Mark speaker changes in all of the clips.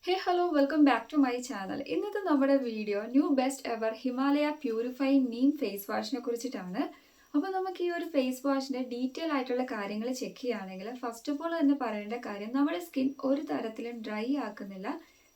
Speaker 1: Hey hello welcome back to my channel. ഇന്നത്തെ നമ്മുടെ video new best ever Himalaya purify neem face വാഷിനെ കുറിച്ചിട്ടാണ്. അപ്പോൾ നമുക്ക് ഈ ഒരു ഫേസ് വാഷിന്റെ ഡീറ്റെയിൽ ആയിട്ടുള്ള കാര്യങ്ങൾ ചെക്ക് ചെയ്യുകയാണെങ്കിൽ ഫസ്റ്റ് ഓഫ് ഓൾ തന്നെ പറയേണ്ട കാര്യം, നമ്മുടെ സ്കിൻ ഒരു തരത്തിലും ഡ്രൈ ആക്കുന്നില്ല.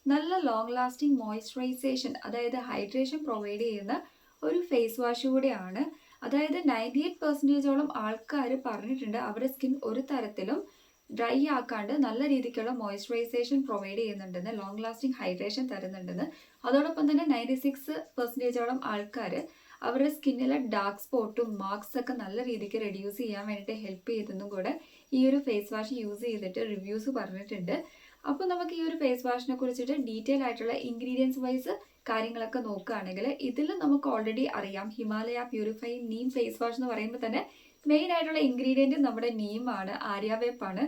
Speaker 1: നല്ല ലോങ് ലാസ്റ്റിംഗ് മോയ്സ്ചറൈസേഷൻ, അതായത് ഹൈഡ്രേഷൻ പ്രൊവൈഡ് ചെയ്യുന്ന ഒരു ഫേസ് വാഷ് കൂടിയാണ്. അതായത് 98% ആൾക്കാർ പറഞ്ഞിട്ടുണ്ട് അവരുടെ സ്കിൻ ഒരു തരത്തിലും ഡ്രൈ ആക്കാണ്ട് നല്ല രീതിക്കുള്ള മോയ്സ്ചറൈസേഷൻ പ്രൊവൈഡ് ചെയ്യുന്നുണ്ടെന്ന്, ലോങ് ലാസ്റ്റിംഗ് ഹൈഡ്രേഷൻ തരുന്നുണ്ടെന്ന്. അതോടൊപ്പം തന്നെ 96% ആൾക്കാർ അവരുടെ സ്കിന്നിലെ ഡാർക്ക് സ്പോട്ടും മാർക്സ് ഒക്കെ നല്ല രീതിക്ക് റെഡ്യൂസ് ചെയ്യാൻ വേണ്ടിയിട്ട് ഹെൽപ്പ് ചെയ്തെന്നും കൂടെ ഈ ഒരു ഫേസ് വാഷ് യൂസ് ചെയ്തിട്ട് റിവ്യൂസ് പറഞ്ഞിട്ടുണ്ട്. അപ്പോൾ നമുക്ക് ഈ ഒരു ഫേസ് വാഷിനെ കുറിച്ചിട്ട് ഡീറ്റെയിൽ ആയിട്ടുള്ള ഇൻഗ്രീഡിയൻസ് വൈസ് കാര്യങ്ങളൊക്കെ നോക്കുകയാണെങ്കിൽ ഇതിൽ നമുക്ക് ഓൾറെഡി അറിയാം, Himalaya purify neem face wash എന്ന് പറയുമ്പോൾ തന്നെ മെയിൻ ആയിട്ടുള്ള ഇൻഗ്രീഡിയൻറ്റ് നമ്മുടെ നീമാണ്, ആര്യവേപ്പാണ്.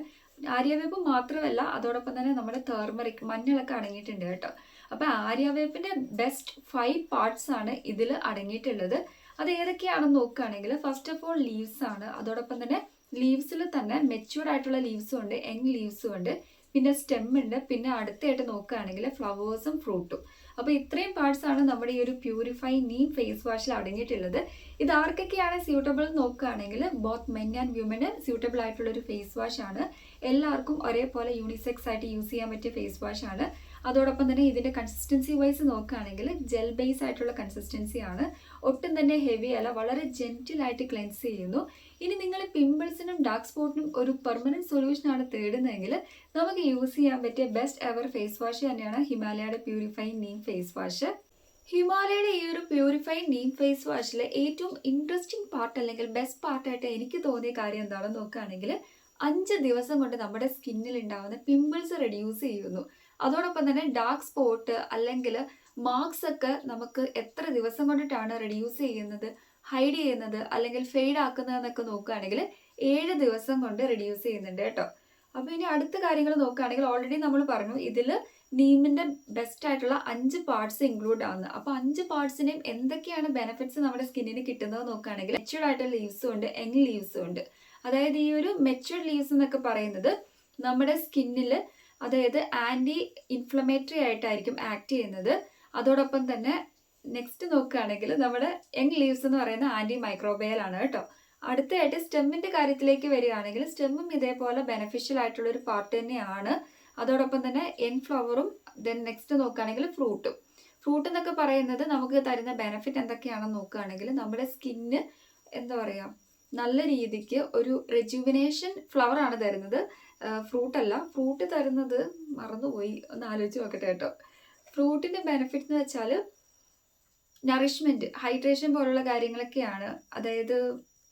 Speaker 1: ആര്യവേപ്പ് മാത്രമല്ല, അതോടൊപ്പം തന്നെ നമ്മുടെ ടർമറിക്, മഞ്ഞളൊക്കെ അടങ്ങിയിട്ടുണ്ട് കേട്ടോ. അപ്പോൾ ആര്യവേപ്പിന്റെ ബെസ്റ്റ് 5 പാർട്സ് ആണ് ഇതിൽ അടങ്ങിയിട്ടുള്ളത്. അത് ഏതൊക്കെയാണെന്ന് നോക്കുകയാണെങ്കിൽ ഫസ്റ്റ് ഓഫ് ഓൾ ലീവ്സ് ആണ്. അതോടൊപ്പം തന്നെ ലീവ്സിൽ തന്നെ മെച്യൂർഡ് ആയിട്ടുള്ള ലീവ്സും ഉണ്ട്, യങ് ലീവ്സും ഉണ്ട്, പിന്നെ സ്റ്റെം ഉണ്ട്, പിന്നെ അടുത്തായിട്ട് നോക്കുകയാണെങ്കിൽ ഫ്ലവേഴ്സും ഫ്രൂട്ടും. അപ്പോൾ ഇത്രയും പാർട്സ് ആണ് നമ്മുടെ ഈ ഒരു പ്യൂരിഫൈ നീം ഫേസ് വാഷിൽ അടങ്ങിയിട്ടുള്ളത്. ഇത് ആർക്കൊക്കെയാണ് സ്യൂട്ടബിൾ നോക്കുകയാണെങ്കിൽ both men and women suitable ആയിട്ടുള്ള ഒരു ഫേസ് വാഷ് ആണ്. എല്ലാവർക്കും ഒരേപോലെ യൂണിസെക്സ് ആയിട്ട് യൂസ് ചെയ്യാൻ പറ്റിയ ഫേസ് വാഷ് ആണ്. അതോടൊപ്പം തന്നെ ഇതിന്റെ കൺസിസ്റ്റൻസി വൈസ് നോക്കുകയാണെങ്കിൽ ജെൽ ബേസ് ആയിട്ടുള്ള കൺസിസ്റ്റൻസി ആണ്. ഒട്ടും തന്നെ ഹെവി അല്ല, വളരെ ജെന്റിൽ ആയിട്ട് ക്ലെൻസ് ചെയ്യുന്നു. ഇനി നിങ്ങൾ പിമ്പിൾസിനും ഡാർക്ക് സ്പോട്ടിനും ഒരു പെർമനന്റ് സൊല്യൂഷൻ ആണ് തേടുന്നതെങ്കിൽ നമുക്ക് യൂസ് ചെയ്യാൻ പറ്റിയ ബെസ്റ്റ് എവർ ഫേസ് വാഷ് തന്നെയാണ് ഹിമാലയയുടെ പ്യൂരിഫൈ നീം ഫേസ് വാഷ്. ഹിമാലയയുടെ ഈ ഒരു പ്യൂരിഫൈ നീം ഫേസ് വാഷിലെ ഏറ്റവും ഇൻട്രസ്റ്റിംഗ് പാർട്ട് അല്ലെങ്കിൽ ബെസ്റ്റ് പാർട്ടായിട്ട് എനിക്ക് തോന്നിയ കാര്യം എന്താണെന്ന് നോക്കുകയാണെങ്കിൽ 5 ദിവസം കൊണ്ട് നമ്മുടെ സ്കിന്നിൽ ഉണ്ടാവുന്ന പിമ്പിൾസ് റെഡ്യൂസ് ചെയ്യുന്നു. അതോടൊപ്പം തന്നെ ഡാർക്ക് സ്പോട്ട് അല്ലെങ്കിൽ മാർക്സ് ഒക്കെ നമുക്ക് എത്ര ദിവസം കൊണ്ടിട്ടാണ് റെഡ്യൂസ് ചെയ്യുന്നത്, ഹൈഡ് ചെയ്യുന്നത് അല്ലെങ്കിൽ ഫെയ്ഡ് ആക്കുന്നതെന്നൊക്കെ നോക്കുകയാണെങ്കിൽ 7 ദിവസം കൊണ്ട് റെഡ്യൂസ് ചെയ്യുന്നുണ്ട് കേട്ടോ. അപ്പൊ ഇനി അടുത്ത കാര്യങ്ങൾ നോക്കുകയാണെങ്കിൽ ഓൾറെഡി നമ്മൾ പറഞ്ഞു ഇതിൽ നീമിന്റെ ബെസ്റ്റ് ആയിട്ടുള്ള 5 പാർട്സ് ഇൻക്ലൂഡ് ആവുന്നത്. അപ്പൊ 5 പാർട്സിനെയും എന്തൊക്കെയാണ് ബെനിഫിറ്റ്സ് നമ്മുടെ സ്കിന്നിന് കിട്ടുന്നത് നോക്കുകയാണെങ്കിൽ മെച്യൂർഡ് ആയിട്ടുള്ള ലീവ്സും ഉണ്ട്, യങ് ലീവ്സും ഉണ്ട്. അതായത് ഈ ഒരു മെച്യൂർഡ് ലീവ്സ് എന്നൊക്കെ പറയുന്നത് നമ്മുടെ സ്കിന്നിൽ, അതായത് ആന്റി ഇൻഫ്ലമേറ്ററി ആയിട്ടായിരിക്കും ആക്ട് ചെയ്യുന്നത്. അതോടൊപ്പം തന്നെ നെക്സ്റ്റ് നോക്കുകയാണെങ്കിൽ നമ്മുടെ യങ് ലീവ്സ് എന്ന് പറയുന്ന ആന്റി മൈക്രോബയൽ ആണ് കേട്ടോ. അടുത്തതായിട്ട് സ്റ്റെമ്മിന്റെ കാര്യത്തിലേക്ക് വരികയാണെങ്കിൽ സ്റ്റെമ്മും ഇതേപോലെ ബെനിഫിഷ്യൽ ആയിട്ടുള്ള ഒരു പാർട്ട് തന്നെയാണ്. അതോടൊപ്പം തന്നെ യങ് ഫ്ലവറും, ദെൻ നെക്സ്റ്റ് നോക്കുകയാണെങ്കിൽ ഫ്രൂട്ടും. ഫ്രൂട്ട് എന്നൊക്കെ പറയുന്നത് നമുക്ക് തരുന്ന ബെനിഫിറ്റ് എന്തൊക്കെയാണെന്ന് നോക്കുകയാണെങ്കിൽ നമ്മുടെ സ്കിന്ന് എന്താ പറയുക, നല്ല രീതിക്ക് ഒരു റെജുവിനേഷൻ ഫ്ലവർ ആണ് തരുന്നത്, ഫ്രൂട്ട് അല്ല. ഫ്രൂട്ട് തരുന്നത് മറന്നുപോയി, ഒന്ന് ആലോചിച്ച് നോക്കട്ടെ കേട്ടോ. ഫ്രൂട്ടിന്റെ ബെനിഫിറ്റ് എന്ന് വെച്ചാൽ നറിഷ്മെന്റ്, ഹൈഡ്രേഷൻ പോലുള്ള കാര്യങ്ങളൊക്കെയാണ്. അതായത്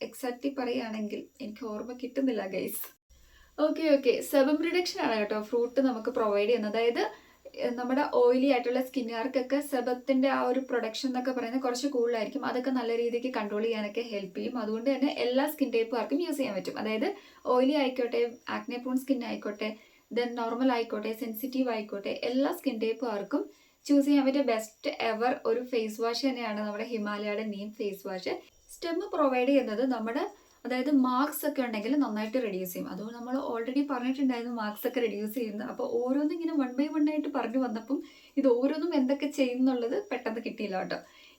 Speaker 1: എക്സാക്ട്ലി പറയുകയാണെങ്കിൽ എനിക്ക് ഓർമ്മ കിട്ടുന്നില്ല ഗൈസ്. ഓക്കെ, സെബം റിഡക്ഷൻ ആണ് കേട്ടോ ഫ്രൂട്ട് നമുക്ക് പ്രൊവൈഡ് ചെയ്യുന്നത്. അതായത് നമ്മുടെ ഓയിലി ആയിട്ടുള്ള സ്കിന്നുകാർക്കൊക്കെ സെബത്തിന്റെ ആ ഒരു പ്രൊഡക്ഷൻ എന്നൊക്കെ പറയുന്നത് കുറച്ച് കൂടുതലായിരിക്കും. അതൊക്കെ നല്ല രീതിക്ക് കൺട്രോൾ ചെയ്യാനൊക്കെ ഹെൽപ്പ് ചെയ്യും. അതുകൊണ്ട് തന്നെ എല്ലാ സ്കിൻ ടൈപ്പുകാർക്കും യൂസ് ചെയ്യാൻ പറ്റും. അതായത് ഓയിലി ആയിക്കോട്ടെ, ആക്നെ പ്രോൺ സ്കിൻ ആയിക്കോട്ടെ, ദെൻ നോർമൽ ആയിക്കോട്ടെ, സെൻസിറ്റീവ് ആയിക്കോട്ടെ, എല്ലാ സ്കിൻ ടൈപ്പുകാർക്കും ചൂസ് ചെയ്യാൻ പറ്റിയ ബെസ്റ്റ് എവർ ഒരു ഫേസ് വാഷ് തന്നെയാണ് നമ്മുടെ ഹിമാലയയുടെ neem face wash. Stem provide ചെയ്യുന്നത് നമ്മുടെ, അതായത് മാർക്സ് ഒക്കെ ഉണ്ടെങ്കിൽ നന്നായിട്ട് റെഡ്യൂസ് ചെയ്യും. അതുകൊണ്ട് നമ്മൾ ഓൾറെഡി പറഞ്ഞിട്ടുണ്ടായിരുന്നു മാർക്സ് ഒക്കെ റെഡ്യൂസ് ചെയ്യുന്നത്. അപ്പോൾ ഓരോന്നും ഇങ്ങനെ 1 by 1 ആയിട്ട് പറഞ്ഞു വന്നപ്പം ഇത് ഓരോന്നും എന്തൊക്കെ ചെയ്യുന്നുള്ളത് പെട്ടെന്ന് കിട്ടിയില്ല കേട്ടോ.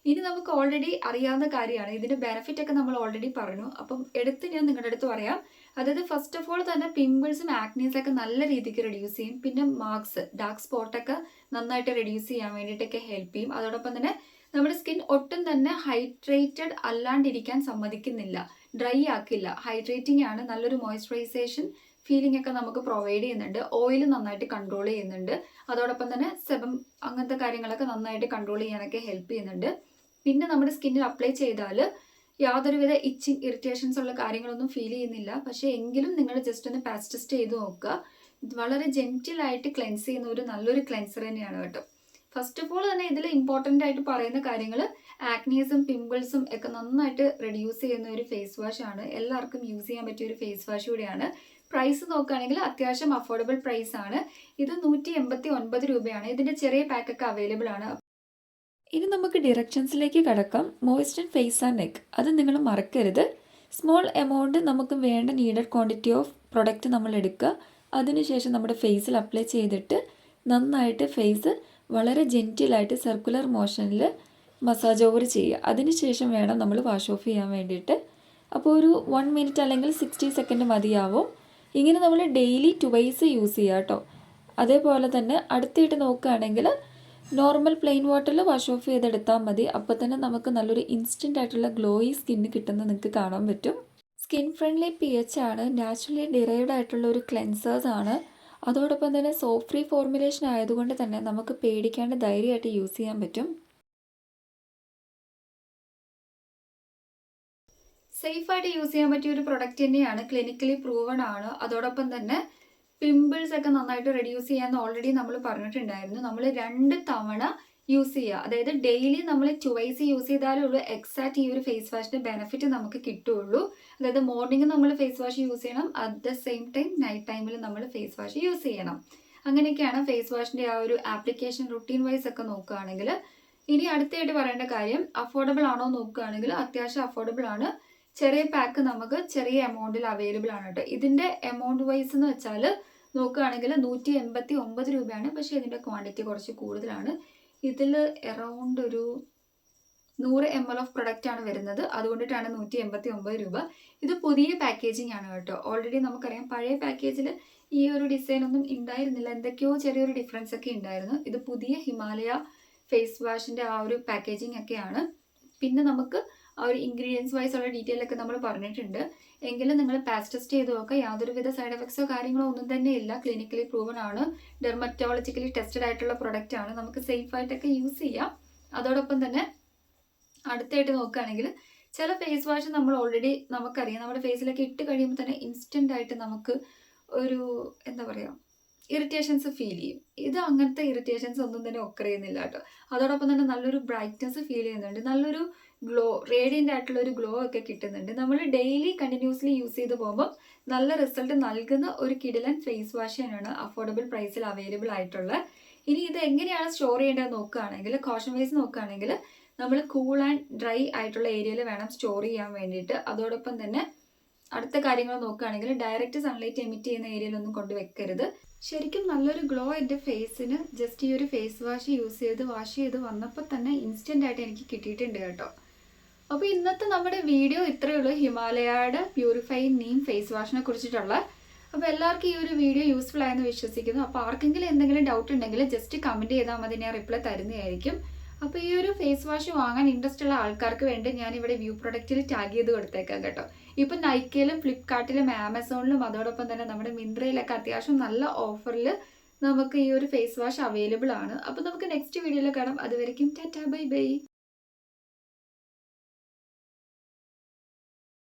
Speaker 1: ഇനി നമുക്ക് ഓൾറെഡി അറിയാവുന്ന കാര്യമാണ്, ഇതിന്റെ ബെനിഫിറ്റ് ഒക്കെ നമ്മൾ ഓൾറെഡി പറഞ്ഞു. അപ്പം എടുത്ത് ഞാൻ നിങ്ങളുടെ അടുത്ത് പറയാം. അതായത് ഫസ്റ്റ് ഓഫ് ഓൾ തന്നെ പിമ്പിൾസും ആക്നീസ് ഒക്കെ നല്ല രീതിക്ക് റെഡ്യൂസ് ചെയ്യും. പിന്നെ മാർക്സ്, ഡാർക്ക് സ്പോട്ടൊക്കെ നന്നായിട്ട് റെഡ്യൂസ് ചെയ്യാൻ വേണ്ടിയിട്ടൊക്കെ ഹെൽപ്പ് ചെയ്യും. അതോടൊപ്പം തന്നെ നമ്മുടെ സ്കിൻ ഒട്ടും തന്നെ ഹൈഡ്രേറ്റഡ് അല്ലാണ്ടിരിക്കാൻ സമ്മതിക്കുന്നില്ല, ഡ്രൈ ആക്കില്ല, ഹൈഡ്രേറ്റിംഗ് ആണ്. നല്ലൊരു മോയ്സ്ചറൈസേഷൻ ഫീലിംഗ് ഒക്കെ നമുക്ക് പ്രൊവൈഡ് ചെയ്യുന്നുണ്ട്. ഓയിൽ നന്നായിട്ട് കൺട്രോൾ ചെയ്യുന്നുണ്ട്. അതോടൊപ്പം തന്നെ സെബം അങ്ങനത്തെ കാര്യങ്ങളൊക്കെ നന്നായിട്ട് കൺട്രോൾ ചെയ്യാനൊക്കെ ഹെൽപ്പ് ചെയ്യുന്നുണ്ട്. പിന്നെ നമ്മുടെ സ്കിന്നിൽ അപ്ലൈ ചെയ്താൽ യാതൊരുവിധ ഇച്ചിങ്, ഇറിറ്റേഷൻസ് ഉള്ള കാര്യങ്ങളൊന്നും ഫീൽ ചെയ്യുന്നില്ല. പക്ഷേ എങ്കിലും നിങ്ങൾ ജസ്റ്റ് ഒന്ന് പാച്ച് ടെസ്റ്റ് ചെയ്ത് നോക്കുക. വളരെ ജെന്റിലായിട്ട് ക്ലെൻസ് ചെയ്യുന്ന ഒരു നല്ലൊരു ക്ലെൻസർ തന്നെയാണ് കേട്ടോ. ഫസ്റ്റ് ഓഫ് ഓൾ തന്നെ ഇതിൽ ഇമ്പോർട്ടൻ്റ് ആയിട്ട് പറയുന്ന കാര്യങ്ങൾ ആക്നീസും പിമ്പിൾസും ഒക്കെ നന്നായിട്ട് റെഡ്യൂസ് ചെയ്യുന്ന ഒരു ഫേസ് വാഷ് ആണ്. എല്ലാവർക്കും യൂസ് ചെയ്യാൻ പറ്റിയ ഒരു ഫേസ് വാഷ് കൂടിയാണ്. പ്രൈസ് നോക്കുകയാണെങ്കിൽ അത്യാവശ്യം അഫോർഡബിൾ പ്രൈസ് ആണ്. ഇത് 189 രൂപയാണ്. ഇതിന്റെ ചെറിയ പാക്കൊക്കെ അവൈലബിൾ ആണ്. ഇനി നമുക്ക് ഡിറക്ഷൻസിലേക്ക് കടക്കാം. Moist and face and neck, അത് നിങ്ങൾ മറക്കരുത്. സ്മോൾ എമൗണ്ട് നമുക്ക് വേണ്ട നീഡഡ് ക്വാണ്ടിറ്റി ഓഫ് പ്രൊഡക്റ്റ് നമ്മൾ എടുക്കുക. അതിനുശേഷം നമ്മുടെ ഫേസിൽ അപ്ലൈ ചെയ്തിട്ട്
Speaker 2: നന്നായിട്ട് ഫേസ് വളരെ ജെൻറ്റിലായിട്ട് സർക്കുലർ മോഷനിൽ മസാജ് ഓവർ ചെയ്യുക. അതിനുശേഷം വേണം നമ്മൾ വാഷ് ഓഫ് ചെയ്യാൻ വേണ്ടിയിട്ട്. അപ്പോൾ ഒരു 1 മിനിറ്റ് അല്ലെങ്കിൽ 60 സെക്കൻഡ് മതിയാവും. ഇങ്ങനെ നമ്മൾ ഡെയിലി ട്വൈസ് യൂസ് ചെയ്യുക കേട്ടോ. അതേപോലെ തന്നെ അടുത്തായിട്ട് നോക്കുകയാണെങ്കിൽ നോർമൽ പ്ലെയിൻ വാട്ടറിൽ വാഷ് ഓഫ് ചെയ്തെടുത്താൽ മതി. അപ്പോൾ തന്നെ നമുക്ക് നല്ലൊരു ഇൻസ്റ്റൻ്റ് ആയിട്ടുള്ള ഗ്ലോയി സ്കിന്ന് കിട്ടുന്നത് നിങ്ങൾക്ക് കാണാൻ പറ്റും. സ്കിൻ ഫ്രണ്ട്ലി pH ആണ്, നാച്ചുറലി ഡിറൈവ്ഡ് ആയിട്ടുള്ള ഒരു ക്ലെൻസേഴ്സ് ആണ്. അതോടൊപ്പം തന്നെ സോപ്പ് ഫ്രീ ഫോർമുലേഷൻ ആയതുകൊണ്ട് തന്നെ നമുക്ക് പേടിക്കാണ്ട് ധൈര്യമായിട്ട് യൂസ് ചെയ്യാൻ പറ്റും.
Speaker 1: സേഫായിട്ട് യൂസ് ചെയ്യാൻ പറ്റിയ ഒരു പ്രൊഡക്റ്റ് തന്നെയാണ്, ക്ലിനിക്കലി പ്രൂവൺ ആണ്. അതോടൊപ്പം തന്നെ പിമ്പിൾസ് ഒക്കെ നന്നായിട്ട് റെഡ്യൂസ് ചെയ്യാമെന്ന് ഓൾറെഡി നമ്മൾ പറഞ്ഞിട്ടുണ്ടായിരുന്നു. നമ്മൾ 2 തവണ യൂസ് ചെയ്യുക, അതായത് ഡെയിലി നമ്മൾ ട്വൈസ് യൂസ് ചെയ്താലേ ഉള്ളൂ എക്സാക്റ്റ് ഈ ഒരു ഫേസ് വാഷിന്റെ ബെനിഫിറ്റ് നമുക്ക് കിട്ടുകയുള്ളൂ. അതായത് മോർണിംഗ് നമ്മൾ ഫേസ് വാഷ് യൂസ് ചെയ്യണം, at the same time night ടൈമിൽ നമ്മൾ ഫേസ് വാഷ് യൂസ് ചെയ്യണം. അങ്ങനെയൊക്കെയാണ് ഫേസ് വാഷിന്റെ ആ ഒരു ആപ്ലിക്കേഷൻ റുട്ടീൻ വൈസ് ഒക്കെ നോക്കുകയാണെങ്കിൽ. ഇനി അടുത്തായിട്ട് പറയേണ്ട കാര്യം, അഫോർഡബിൾ ആണോ നോക്കുകയാണെങ്കിൽ അത്യാവശ്യം അഫോർഡബിൾ ആണ്. ചെറിയ പാക്ക് നമുക്ക് ചെറിയ എമൗണ്ടിൽ അവൈലബിൾ ആണ് കേട്ടോ. ഇതിന്റെ എമൗണ്ട് വൈസ് എന്ന് വെച്ചാൽ നോക്കുകയാണെങ്കിൽ 189 രൂപയാണ്. പക്ഷേ ഇതിന്റെ ക്വാണ്ടിറ്റി കുറച്ച് കൂടുതലാണ്. ഇതിൽ അറൗണ്ട് ഒരു 100 ml ഓഫ് പ്രൊഡക്റ്റ് ആണ് വരുന്നത്. അതുകൊണ്ടിട്ടാണ് 189 രൂപ. ഇത് പുതിയ പാക്കേജിങ് ആണ് കേട്ടോ. ഓൾറെഡി നമുക്കറിയാം പഴയ പാക്കേജിൽ ഈ ഒരു ഡിസൈൻ ഒന്നും ഉണ്ടായിരുന്നില്ല, എന്തൊക്കെയോ ചെറിയൊരു ഡിഫറൻസ് ഒക്കെ ഉണ്ടായിരുന്നു. ഇത് പുതിയ ഹിമാലയ ഫേസ് വാഷിന്റെ ആ ഒരു പാക്കേജിങ് ഒക്കെയാണ്. പിന്നെ നമുക്ക് ആ ഒരു ഇൻഗ്രീഡിയൻസ് വൈസ് ഉള്ള ഡീറ്റെയിൽ ഒക്കെ നമ്മൾ പറഞ്ഞിട്ടുണ്ട്. എങ്കിലും നിങ്ങൾ പാച്ച് ടെസ്റ്റ് ചെയ്ത് നോക്കുക. യാതൊരുവിധ സൈഡ് എഫക്ട്സോ കാര്യങ്ങളോ ഒന്നും തന്നെ ഇല്ല. ക്ലിനിക്കലി പ്രൂവൺ ആണ്, ഡെർമറ്റോളജിക്കലി ടെസ്റ്റഡ് ആയിട്ടുള്ള പ്രൊഡക്റ്റ് ആണ്. നമുക്ക് സേഫ് ആയിട്ടൊക്കെ യൂസ് ചെയ്യാം. അതോടൊപ്പം തന്നെ അടുത്തായിട്ട് നോക്കുകയാണെങ്കിൽ ചില ഫേസ് വാഷ് നമ്മൾ ഓൾറെഡി നമുക്കറിയാം, നമ്മുടെ ഫേസിലൊക്കെ ഇട്ട് കഴിയുമ്പോൾ തന്നെ ഇൻസ്റ്റന്റ് ആയിട്ട് നമുക്ക് ഒരു എന്താ പറയുക ഇറിറ്റേഷൻസ് ഫീൽ ചെയ്യും. ഇത് അങ്ങനത്തെ ഇറിറ്റേഷൻസ് ഒന്നും തന്നെ ഒക്കർ ചെയ്യുന്നില്ല കേട്ടോ. അതോടൊപ്പം തന്നെ നല്ലൊരു ബ്രൈറ്റ്നസ് ഫീൽ ചെയ്യുന്നുണ്ട്, നല്ലൊരു ഗ്ലോ, റേഡിയൻ്റ് ആയിട്ടുള്ള ഒരു ഗ്ലോ ഒക്കെ കിട്ടുന്നുണ്ട്. നമ്മൾ ഡെയിലി കണ്ടിന്യൂസ്ലി യൂസ് ചെയ്ത് പോകുമ്പോൾ നല്ല റിസൾട്ട് നൽകുന്ന ഒരു കിടിലൻ ഫേസ് വാഷ് തന്നെയാണ് അഫോർഡബിൾ പ്രൈസിൽ അവൈലബിൾ ആയിട്ടുള്ള. ഇനി ഇത് എങ്ങനെയാണ് സ്റ്റോർ ചെയ്യേണ്ടത് നോക്കുകയാണെങ്കിൽ, കോഷൻ വൈസ് നോക്കുകയാണെങ്കിൽ നമ്മൾ കൂൾ ആൻഡ് ഡ്രൈ ആയിട്ടുള്ള ഏരിയയിൽ വേണം സ്റ്റോർ ചെയ്യാൻ വേണ്ടിയിട്ട്. അതോടൊപ്പം തന്നെ അടുത്ത കാര്യങ്ങൾ നോക്കുകയാണെങ്കിൽ ഡയറക്റ്റ് സൺലൈറ്റ് എമിറ്റ് ചെയ്യുന്ന ഏരിയയിലൊന്നും കൊണ്ടുവെക്കരുത്. ശരിക്കും നല്ലൊരു ഗ്ലോ എൻ്റെ ഫേസിന് ജസ്റ്റ് ഈ ഒരു ഫേസ് വാഷ് വാഷ് ചെയ്ത് വന്നപ്പോൾ തന്നെ ഇൻസ്റ്റൻ്റ് ആയിട്ട് എനിക്ക് കിട്ടിയിട്ടുണ്ട് കേട്ടോ. അപ്പോൾ ഇന്നത്തെ നമ്മുടെ വീഡിയോ ഇത്രയേ ഉള്ളൂ, ഹിമാലയയുടെ പ്യൂരിഫൈ നീം ഫേസ് വാഷിനെ കുറിച്ചിട്ടുള്ള. അപ്പോൾ എല്ലാവർക്കും ഈ ഒരു വീഡിയോ യൂസ്ഫുൾ ആയെന്ന് വിശ്വസിക്കുന്നു. അപ്പോൾ ആർക്കെങ്കിലും എന്തെങ്കിലും ഡൗട്ട് ഉണ്ടെങ്കിൽ ജസ്റ്റ് കമൻറ്റ് ചെയ്താൽ മതി, ഞാൻ റിപ്ലൈ തരുന്നതായിരിക്കും. അപ്പോൾ ഈ ഒരു ഫേസ് വാഷ് വാങ്ങാൻ ഇൻട്രസ്റ്റ് ഉള്ള ആൾക്കാർക്ക് വേണ്ടി ഞാനിവിടെ വ്യൂ പ്രൊഡക്റ്റിൽ ടാഗ് ചെയ്ത് കൊടുത്തേക്കാം കേട്ടോ. ഇപ്പം നൈക്കയിലും ഫ്ലിപ്കാർട്ടിലും ആമസോണിലും അതോടൊപ്പം തന്നെ നമ്മുടെ മിന്ത്രയിലൊക്കെ അത്യാവശ്യം നല്ല ഓഫറിൽ നമുക്ക് ഈ ഒരു ഫേസ് വാഷ് അവൈലബിൾ ആണ്. അപ്പോൾ നമുക്ക് നെക്സ്റ്റ് വീഡിയോയിൽ കാണാം. അതുവരെയും ടാറ്റാ ബൈ ബൈ.